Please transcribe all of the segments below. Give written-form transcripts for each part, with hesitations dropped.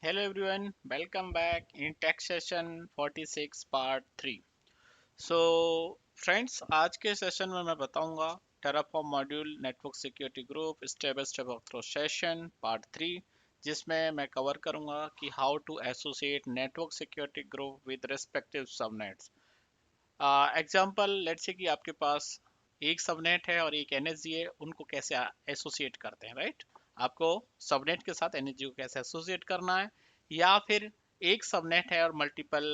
Hello everyone, welcome back in Tech Session 46 Part 3. So friends, आज के session में मैं बताऊंगा Terraform Module Network Security Group step by step walkthrough session part 3, जिसमें मैं cover करूंगा कि how to associate network security group with respective subnets. Example let's say कि आपके पास एक सबनेट है और एक एनएसजी है, उनको कैसे एसोसिएट करते हैं, राइट? आपको सबनेट के साथ एनएसजी को कैसे एसोसिएट करना है, या फिर एक सबनेट है और multiple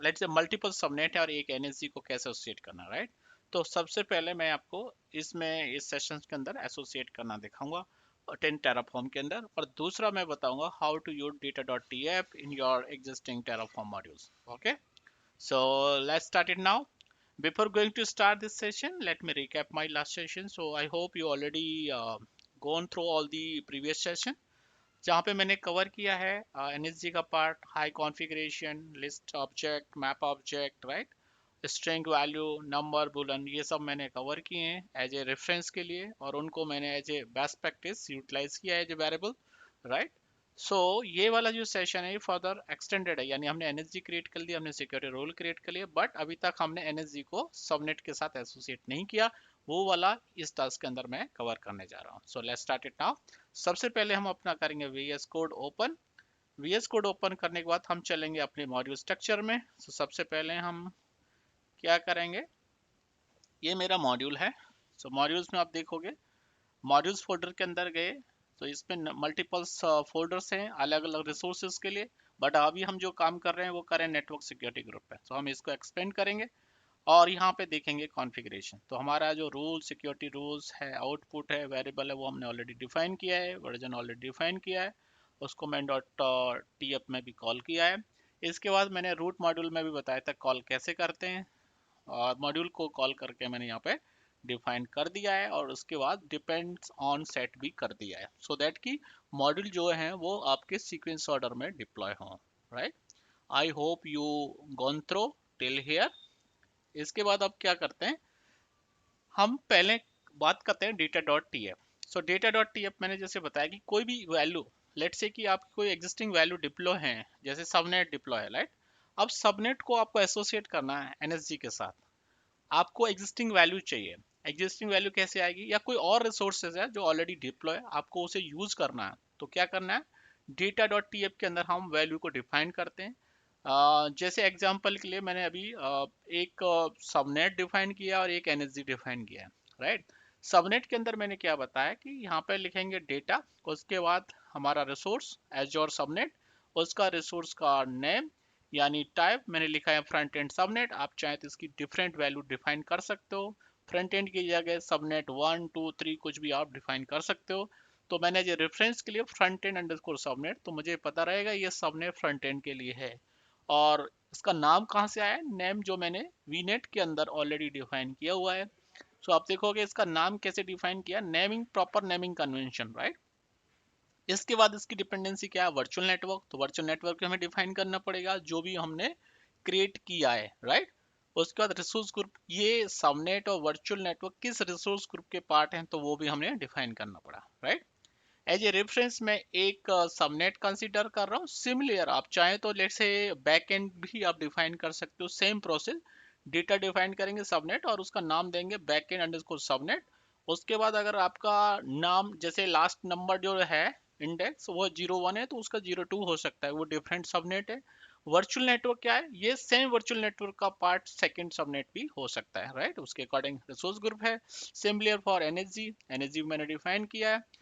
let's say multiple subnet है और एक एनएसजी को कैसे एसोसिएट करना है, राइट? तो सबसे पहले मैं आपको इसमें इस सेशन के अंदर एसोसिएट करना दिखाऊंगा 10 टेराफॉर्म के अंदर, और दूसरा मैं बताऊंगा how to use data.tf in your existing Terraform modules. Okay, so let's start it now. Before going to start this session, let me recap my last session. So I hope you already gone through all the previous session, जहाँ पे मैंने cover किया है NSG का part, high configuration, list object, map object, right, string value, number, boolean, ये सब मैंने cover किए हैं एज ए रेफरेंस के लिए, और उनको मैंने as a best practice utilise किया है as a variable, right. So ये वाला जो सेशन है फर्दर एक्सटेंडेड है, यानी हमने एनएसजी क्रिएट कर लिया, हमने सिक्योरिटी रोल क्रिएट कर लिया, बट अभी तक हमने एनएसजी को सबनेट के साथ एसोसिएट नहीं किया। वो वाला इस टास्क के अंदर मैं कवर करने जा रहा हूँ। So let's start it now. सबसे पहले हम अपना करेंगे VS code open. VS code open करने के बाद हम चलेंगे अपने मॉड्यूल स्ट्रक्चर में। सबसे पहले हम क्या करेंगे, ये मेरा मॉड्यूल है। मॉड्यूल्स में आप देखोगे, मॉड्यूल्स फोल्डर के अंदर गए तो इसमें मल्टीपल्स फोल्डर्स हैं अलग अलग रिसोर्सेज के लिए, बट अभी हम जो काम कर रहे हैं वो करें नेटवर्क सिक्योरिटी ग्रुप पे, तो हम इसको एक्सपेंड करेंगे और यहाँ पे देखेंगे कॉन्फ़िगरेशन। तो हमारा जो रूल सिक्योरिटी रूल्स है, आउटपुट है, वेरिएबल है, वो हमने ऑलरेडी डिफाइन किया है, वर्जन ऑलरेडी डिफाइन किया है, उसको मैंने डॉट टी में भी कॉल किया है। इसके बाद मैंने रूट मॉड्यूल में भी बताया था कॉल कैसे करते हैं, और मॉड्यूल को कॉल करके मैंने यहाँ पे डिफाइन कर दिया है, और उसके बाद डिपेंड्स ऑन सेट भी कर दिया है, सो दैट कि मॉड्यूल जो है वो आपके सीक्वेंस ऑर्डर में डिप्लॉय हो, right. I hope you gone through till here. इसके बाद अब क्या करते हैं, हम पहले बात करते हैं डेटा डॉट टी एफ। सो डेटा डॉट टी एफ मैंने जैसे बताया कि कोई भी वैल्यू, लेट से कि आपकी कोई एग्जिस्टिंग वैल्यू डिप्लॉय है, जैसे सबनेट डिप्लॉय है, राइट। अब सबनेट को आपको एसोसिएट करना है एनएसजी के साथ, आपको एग्जिस्टिंग वैल्यू चाहिए। एग्जिस्टिंग वैल्यू कैसे आएगी, या कोई और रिसोर्सेज है जो ऑलरेडी डिप्लॉय है, आपको उसे यूज करना है, तो क्या करना है, डेटा डॉट टी एफ के अंदर हम वैल्यू को डिफाइन करते हैं। जैसे एग्जांपल के लिए मैंने अभी एक सबनेट डिफाइन किया और एक एनएसजी डिफाइन किया, राइट। सबनेट के अंदर मैंने क्या बताया कि यहाँ पे लिखेंगे डेटा, उसके बाद हमारा रिसोर्स एजोर सबनेट, उसका रिसोर्स का नेम यानी टाइप मैंने लिखा है फ्रंट एंड सबनेट। आप चाहें तो इसकी डिफरेंट वैल्यू डिफाइन कर सकते हो, फ्रंट एंड की जगह सबनेट 1 2 3 कुछ भी आप डिफाइन कर सकते हो। तो मैंने जो रेफरेंस के लिए फ्रंट एंड अंडरस्कोर सबनेट, तो मुझे पता रहेगा ये सबनेट फ्रंट एंड के लिए है। और इसका नाम कहाँ से आया, नेम जो मैंने वीनेट के अंदर ऑलरेडी डिफाइन किया हुआ है। सो आप देखोगे इसका नाम कैसे डिफाइन किया, naming, proper naming convention, right. इसके बाद इसकी डिपेंडेंसी क्या है, वर्चुअल नेटवर्क, तो वर्चुअल नेटवर्क हमें डिफाइन करना पड़ेगा जो भी हमने क्रिएट किया है, राइट। उसके बाद रिसोर्स ग्रुप, ये सबनेट और वर्चुअल नेटवर्क किस रिसोर्स ग्रुप के पार्ट हैं, तो वो भी हमने डिफाइन करना पड़ा, राइट। एज ए रेफरेंस मैं एक सबनेट कंसीडर कर रहा हूँ। सिमिलर आप चाहें तो लेट से बैक एंड भी आप डिफाइन कर सकते हो, सेम प्रोसेस, डेटा डिफाइन करेंगे सबनेट और उसका नाम देंगे बैक एंड अंडरस्कोर सबनेट। उसके बाद अगर आपका नाम जैसे लास्ट नंबर जो है इंडेक्स वो 01 है, तो उसका 02 हो सकता है, वो डिफरेंट सबनेट है। वर्चुअल नेटवर्क क्या है, ये सेम वर्चुअल नेटवर्क का पार्ट सेकंड सबनेट भी हो सकता है, राइट, उसके अकॉर्डिंग रिसोर्स ग्रुप है। सिमिलर फॉर एनएसजी, एनएसजी मैंने डिफाइन किया है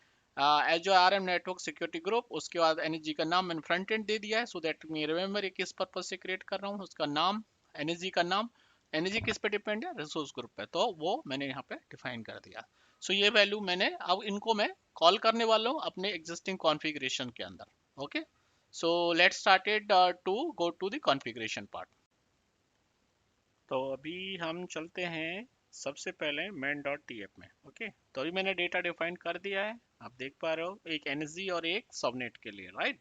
as R M network security group. उसके बाद एनएसजी का नाम मैंने फ्रंट एंड दे दिया है, सो दैट मी रिमेंबर ये किस पर्पज से क्रिएट कर रहा हूँ, उसका नाम, एनएसजी का नाम, एनएसजी किस पे डिपेंड है, रिसोर्स ग्रुप पे, तो वो मैंने यहाँ पे डिफाइन कर दिया। सो ये वैल्यू मैंने, अब इनको मैं कॉल करने वाला हूँ अपने एग्जिस्टिंग कॉन्फ़िगरेशन के अंदर। Okay, so let's started to go to the configuration part. तो अभी हम चलते हैं सबसे पहले main डॉट टी में। ओके, तो अभी मैंने डेटा डिफाइन कर दिया है, आप देख पा रहे हो, एक एनएसजी और एक सबनेट के लिए, राइट।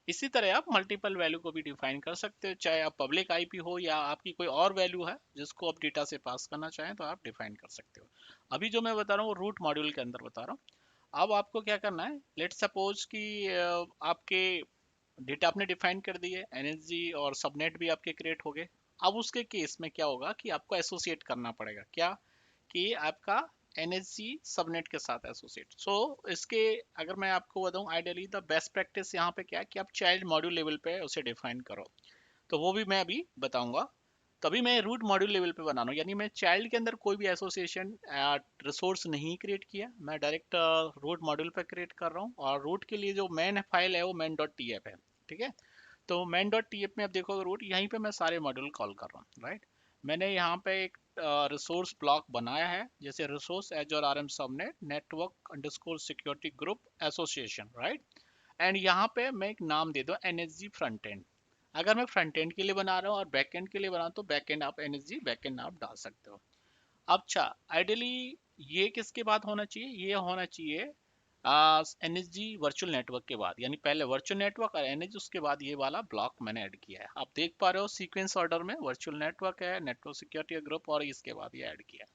इसी तरह आप मल्टीपल वैल्यू को भी डिफाइन कर सकते हो, चाहे आप पब्लिक आईपी हो या आपकी कोई और वैल्यू है जिसको आप डेटा से पास करना चाहें, तो आप डिफाइन कर सकते हो। अभी जो मैं बता रहा हूँ वो रूट मॉड्यूल के अंदर बता रहा हूँ। अब आपको क्या करना है, लेट सपोज कि आपके डेटा आपने डिफाइन कर दी है, एनएसजी और सबनेट भी आपके क्रिएट हो गए। अब उसके केस में क्या होगा कि आपको एसोसिएट करना पड़ेगा, क्या कि आपका एनएसजी सबनेट के साथ एसोसिएट। सो इसके अगर मैं आपको बताऊं, आइडियली द बेस्ट प्रैक्टिस यहाँ पे क्या है कि आप चाइल्ड मॉड्यूल लेवल पे उसे डिफाइन करो। तो वो भी मैं अभी बताऊंगा। तभी मैं रूट मॉड्यूल लेवल पे बना रहा हूँ, यानी मैं चाइल्ड के अंदर कोई भी एसोसिएशन रिसोर्स नहीं क्रिएट किया, मैं डायरेक्ट रूट मॉड्यूल पे क्रिएट कर रहा हूँ। और रूट के लिए जो मेन फाइल है वो मेन डॉट टी एफ है, ठीक है। तो मेन डॉट टी एफ में आप देखोगे रूट, यहीं पे मैं सारे मॉड्यूल कॉल कर रहा हूँ, राइट। मैंने यहाँ पे एक रिसोर्स ब्लॉक बनाया है, जैसे resource azure R M subnet network underscore security group association, right. And यहाँ पे मैं एक नाम दे दो एनएसजी फ्रंट एंड। अगर मैं फ्रंट एंड के लिए बना रहा हूँ और बैक एंड के लिए बना रहा हूँ तो बैक एंड आप एनएसजी बैक एंड आप डाल सकते हो। अच्छा, आइडियली ये किसके बाद होना चाहिए, ये होना चाहिए एनएसजी वर्चुअल नेटवर्क के बाद, यानी पहले वर्चुअल नेटवर्क और एनएसजी, उसके बाद ये वाला ब्लॉक मैंने ऐड किया है। आप देख पा रहे हो सीक्वेंस ऑर्डर में वर्चुअल नेटवर्क है, नेटवर्क सिक्योरिटी ग्रुप, और इसके बाद ये ऐड किया है।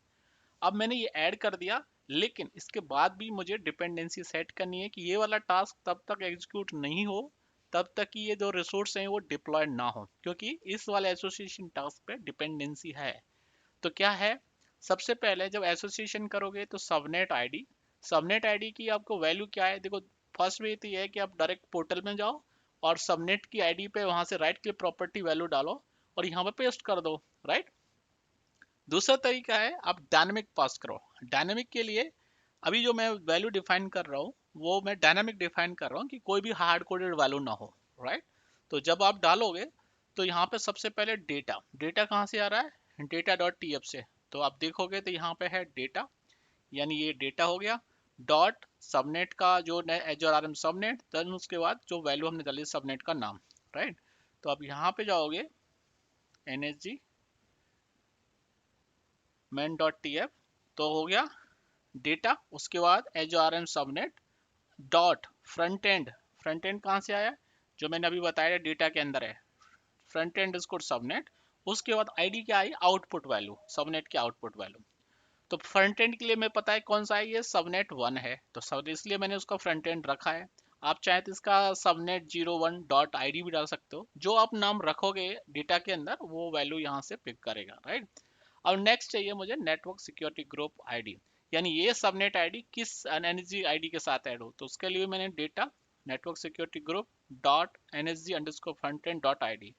अब मैंने ये ऐड कर दिया, लेकिन इसके बाद भी मुझे डिपेंडेंसी सेट करनी है कि ये वाला टास्क तब तक एग्जीक्यूट नहीं हो तब तक कि ये जो रिसोर्स हैं वो डिप्लॉयड ना हो, क्योंकि इस वाले एसोसिएशन टास्क पे डिपेंडेंसी है। तो क्या है, सबसे पहले जब एसोसिएशन करोगे तो सबनेट आईडी की आपको वैल्यू क्या है, देखो। फर्स्ट वे तो ये है कि आप डायरेक्ट पोर्टल में जाओ और सबनेट की आईडी पे वहां से राइट क्लिक प्रॉपर्टी वैल्यू डालो और यहाँ पे पेस्ट कर दो, राइट। दूसरा तरीका है आप डायनेमिक पास करो। डायनेमिक के लिए अभी जो मैं वैल्यू डिफाइन कर रहा हूँ वो मैं डायनेमिक डिफाइन कर रहा हूँ कि कोई भी हार्ड कोडेड वैल्यू ना हो, राइट। तो जब आप डालोगे तो यहाँ पे सबसे पहले डेटा, डेटा कहाँ से आ रहा है, डेटा डॉट टी एफ से। तो आप देखोगे तो यहाँ पे है डेटा, यानी ये डेटा हो गया। डॉट सबनेट का जो azure R M subnet, then उसके बाद जो वैल्यू हमने डाली सबनेट का नाम, राइट। तो अब यहाँ पे जाओगे N S G main dot T F, तो हो गया डेटा, उसके बाद H R M subnet dot front end. Front end कहाँ से आया, जो मैंने अभी बताया डेटा के अंदर है, फ्रंट एंड इसको सबनेट। उसके बाद आईडी क्या आई, आउटपुट वैल्यू, सबनेट की आउटपुट वैल्यू। तो फ्रंट एंड के लिए मैं पता है कौन सा है, ये सबनेट 1 है, तो सब इसलिए मैंने उसका फ्रंट एंड रखा है। आप चाहे तो इसका सबनेट 01 डॉट आई डी भी डाल सकते हो, जो आप नाम रखोगे डेटा के अंदर वो वैल्यू यहाँ से पिक करेगा, राइट। और नेक्स्ट चाहिए मुझे नेटवर्क सिक्योरिटी ग्रुप आईडी, यानी ये सबनेट आईडी किस एनएसजी आईडी के साथ ऐड हो, तो उसके लिए मैंने data network security group dot NSG underscore front end dot ID,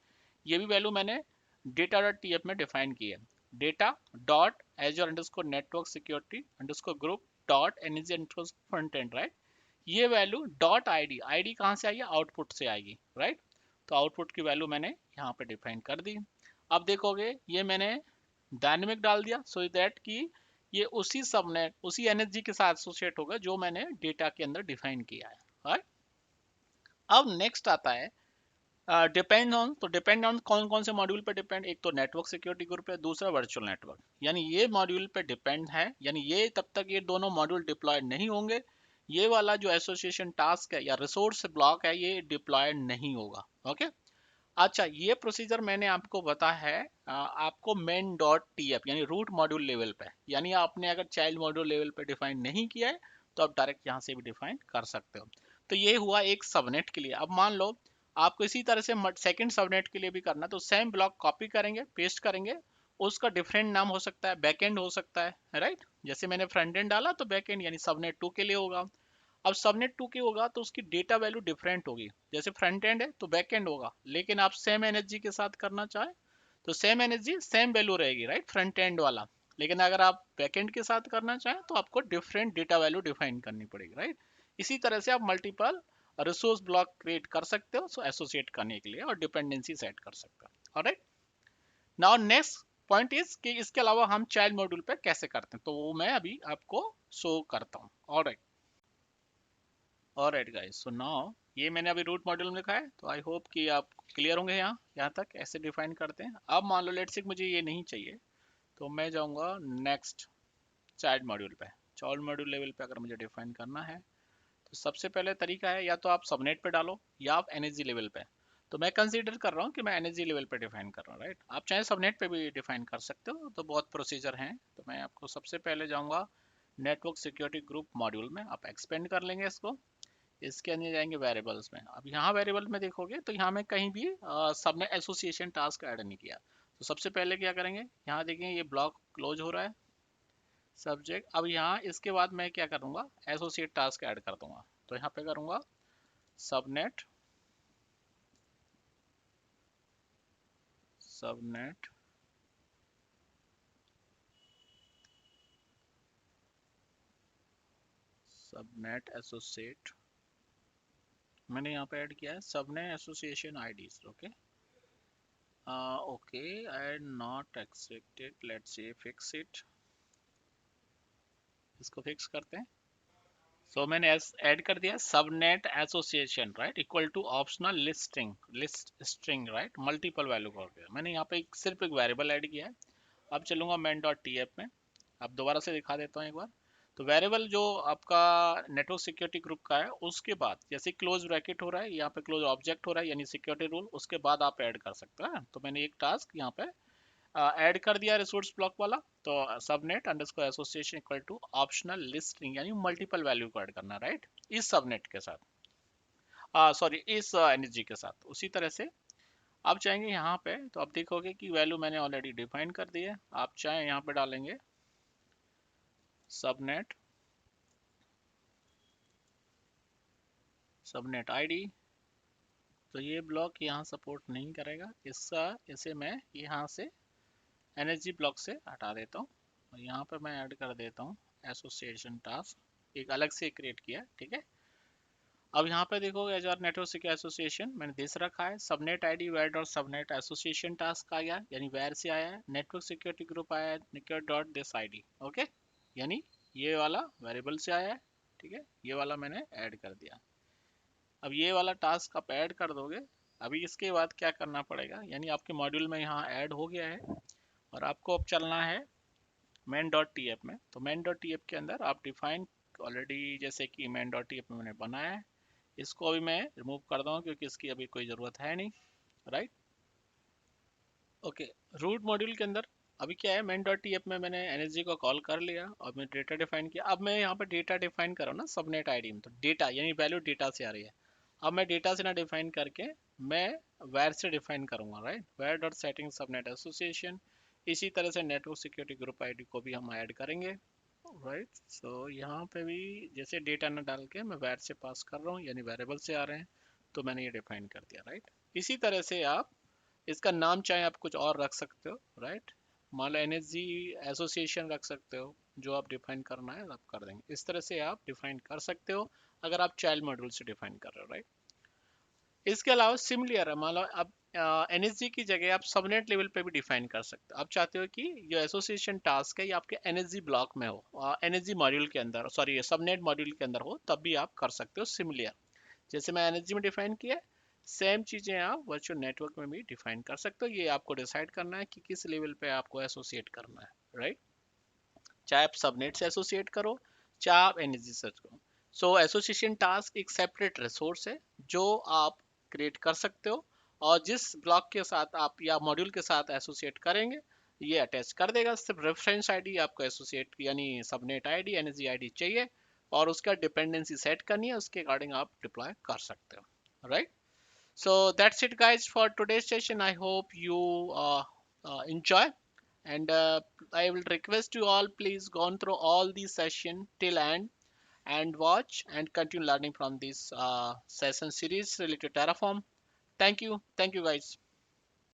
ये भी वैल्यू मैंने डेटा डॉट टीएफ में डिफाइन की है। Data dot azure underscore network security underscore group dot NSG underscore front end, right. ये वैल्यू डॉट आईडी, आईडी कहाँ से आएगी, आउटपुट से आएगी, राइट। तो आउटपुट की वैल्यू मैंने यहाँ पे डिफाइन कर दी। अब देखोगे ये मैंने डायनेमिक डाल दिया सो दैट कि ये उसी सबनेट उसी एनएसजी के साथ एसोसिएट होगा जो मैंने डेटा के अंदर डिफाइन किया है, right? अब नेक्स्ट आता है डिपेंड ऑन, तो डिपेंड ऑन कौन कौन से मॉड्यूल पे डिपेंड, एक तो नेटवर्क सिक्योरिटी ग्रुप है, दूसरा वर्चुअल नेटवर्क, यानी ये मॉड्यूल पे डिपेंड है, यानी ये तब तक ये दोनों मॉड्यूल डिप्लॉयड नहीं होंगे, ये वाला जो एसोसिएशन टास्क है या रिसोर्स ब्लॉक है ये डिप्लॉयड नहीं होगा, ओके। अच्छा, ये प्रोसीजर मैंने आपको बताया है आपको मेन डॉट टी एफ यानी रूट मॉड्यूल लेवल पे, यानी आपने अगर चाइल्ड मॉड्यूल लेवल पे डिफाइन नहीं किया है तो आप डायरेक्ट यहाँ से भी डिफाइन कर सकते हो। तो ये हुआ एक सबनेट के लिए। अब मान लो आपको इसी तरह से सेकंड सबनेट के लिए भी करना, तो सेम ब्लॉक कॉपी करेंगे, पेस्ट करेंगे, उसका डिफरेंट नाम हो सकता है, बैकएंड हो सकता है, राइट। जैसे मैंने फ्रंट एंड डाला तो बैकएंड यानी सबनेट 2 के लिए होगा। अब सबनेट 2 की होगा तो उसकी डेटा वैल्यू डिफरेंट होगी, जैसे फ्रंट एंड है तो बैक एंड होगा, लेकिन आप सेम एनएसजी के साथ करना चाहे तो सेम एनएसजी सेम वैल्यू रहेगी, राइट, फ्रंट एंड वाला। लेकिन अगर आप बैक एंड के साथ करना चाहें तो आपको डिफरेंट डेटा वैल्यू डिफाइन करनी पड़ेगी, राइट। इसी तरह से आप मल्टीपल रिसोर्स ब्लॉक क्रिएट कर सकते हो, सो एसोसिएट करने के लिए, और डिपेंडेंसी सेट कर सकते हो, alright. Now next point is कि इसके अलावा हम चाइल्ड मॉड्यूल पे कैसे करते हैं, तो वो मैं अभी आपको शो करता हूँ, alright. Alright guys, so now ये मैंने अभी रूट मॉड्यूल में लिखा है, तो आई होप कि आप क्लियर होंगे यहाँ तक ऐसे डिफाइन करते हैं। अब मान लो लेट्स से मुझे ये नहीं चाहिए, तो मैं जाऊँगा नेक्स्ट चाइल्ड मॉड्यूल पे। चाइल्ड मॉड्यूल लेवल पे अगर मुझे डिफाइन करना है तो सबसे पहले तरीका है या तो आप सबनेट पे डालो या आप एनएसजी लेवल पे। तो मैं कंसीडर कर रहा हूँ कि मैं एनएसजी लेवल पे डिफाइन कर रहा हूँ, राइट। आप चाहे सबनेट पे भी डिफाइन कर सकते हो, तो बहुत प्रोसीजर हैं। तो मैं आपको सबसे पहले जाऊँगा नेटवर्क सिक्योरिटी ग्रुप मॉड्यूल में, आप एक्सपेंड कर लेंगे इसको। इसके अंदर जाएंगे वेरिएबल्स में। अब यहाँ वेरिएबल में देखोगे तो यहाँ में कहीं भी सबने एसोसिएशन टास्क ऐड नहीं किया। तो सबसे पहले क्या करेंगे, यहाँ देखेंगे ये ब्लॉक क्लोज हो रहा है सब्जेक्ट। अब यहाँ इसके बाद मैं क्या करूँगा, एसोसिएट टास्क ऐड कर दूंगा। तो यहाँ पे करूँगा सबनेट, सबनेट सबनेट एसोसिएट, मैंने यहाँ पे ऐड किया है subnet association IDs. Okay okay and not accepted, let's say fix it, इसको फिक्स करते हैं। सो मैंने ऐड कर दिया subnet association right equal to optional listing list string right, multiple value कर दिया मैंने यहाँ पे सिर्फ एक वेरिएबल ऐड किया है। अब चलूंगा main डॉट टी एफ में। अब दोबारा से दिखा देता हूँ एक बार। तो वेरिएबल जो आपका नेटवर्क सिक्योरिटी ग्रुप का है, उसके बाद जैसे क्लोज ब्रैकेट हो रहा है यहाँ पे क्लोज ऑब्जेक्ट हो रहा है यानी सिक्योरिटी रूल, उसके बाद आप ऐड कर सकते हैं। तो मैंने एक टास्क यहाँ पे ऐड कर दिया रिसोर्स ब्लॉक वाला। तो subnet underscore association equal to optional listing यानी मल्टीपल वैल्यू को ऐड करना राइट, इस सबनेट के साथ, सॉरी इस एनएसजी के साथ। उसी तरह से आप चाहेंगे यहाँ पे तो आप देखोगे कि वैल्यू मैंने ऑलरेडी डिफाइन कर दी है। आप चाहें यहाँ पे डालेंगे सबनेट, सबनेट आईडी। तो ये ब्लॉक यहाँ सपोर्ट नहीं करेगा, इसका इसे मैं यहाँ से एनएसजी ब्लॉक से हटा देता हूँ और यहाँ पर मैं ऐड कर देता हूँ एसोसिएशन टास्क, एक अलग से क्रिएट किया ठीक है। अब यहाँ पे देखोगे एजर नेटवर्क सिक्योरिटी एसोसिएशन मैंने दिस रखा है, subnet ID where dot subnet association task आ गया यानी वेयर से आया है, नेटवर्क सिक्योरिटी ग्रुप आया है निक्योर डॉट दिस आईडी। ओके यानी ये वाला वेरिएबल से आया है ठीक है, ये वाला मैंने ऐड कर दिया। अब ये वाला टास्क आप ऐड कर दोगे। अभी इसके बाद क्या करना पड़ेगा, यानी आपके मॉड्यूल में यहाँ ऐड हो गया है और आपको अब चलना है main डॉट टी एफ में। तो main डॉट टी एफ के अंदर आप डिफाइन ऑलरेडी, जैसे कि main डॉट टी एफ में मैंने बनाया है, इसको अभी मैं रिमूव कर दूँ क्योंकि इसकी अभी कोई ज़रूरत है नहीं राइट। ओके रूट मॉड्यूल के अंदर अभी क्या है, main डॉट टी एफ में मैंने एनएसजी को कॉल कर लिया और मैं डेटा डिफाइन किया। अब मैं यहाँ पर डेटा डिफाइन कर रहा हूँ ना सबनेट आईडी में, तो डेटा यानी वैल्यू डेटा से आ रही है। अब मैं डेटा से ना डिफाइन करके मैं वैर से डिफाइन करूंगा राइट, वैर डॉट सेटिंग सबनेट एसोसिएशन। इसी तरह से नेटवर्क सिक्योरिटी ग्रुप आईडी को भी हम ऐड करेंगे राइट। सो यहाँ पे भी जैसे डेटा ना डाल के मैं वैर से पास कर रहा हूँ यानी वेरिएबल से आ रहे हैं, तो मैंने ये डिफाइन कर दिया राइट। इसी तरह से आप इसका नाम चाहे आप कुछ और रख सकते हो राइट, मान लो एनएसजी एसोसिएशन रख सकते हो, जो आप डिफाइन करना है आप कर देंगे। इस तरह से आप डिफाइन कर सकते हो अगर आप चाइल्ड मॉड्यूल से डिफाइन कर रहे हो राइट। इसके अलावा सिमिलर है, मान लो अब एनएसजी की जगह आप सबनेट लेवल पे भी डिफाइन कर सकते हो। आप चाहते हो कि जो एसोसिएशन टास्क है ये आपके एनएसजी ब्लॉक में हो, एनएसजी मॉड्यूल के अंदर, सॉरी सबनेट मॉड्यूल के अंदर हो, तब भी आप कर सकते हो सिमिलर। जैसे मैं एनएसजी में डिफाइन किया, सेम चीजें आप वर्चुअल नेटवर्क में भी डिफाइन कर सकते हो। ये आपको डिसाइड करना है कि किस लेवल पे आपको एसोसिएट करना है राइट, चाहे आप सबनेट से एसोसिएट करो चाहे आप एनएसजी से करो। सो एसोसिएशन टास्क एक सेपरेट रिसोर्स है जो आप क्रिएट कर सकते हो, और जिस ब्लॉक के साथ आप या मॉड्यूल के साथ एसोसिएट करेंगे ये अटैच कर देगा। सिर्फ रेफरेंस आईडी आपको एसोसिएट यानी सबनेट आईडी एनएसजी आईडी चाहिए और उसका डिपेंडेंसी सेट करनी है, उसके अकॉर्डिंग आप डिप्लॉय कर सकते हो right. So that's it, guys, for today's session. I hope you enjoy, and I will request you all please go on through all the session till end and watch and continue learning from this session series related to Terraform. Thank you, guys.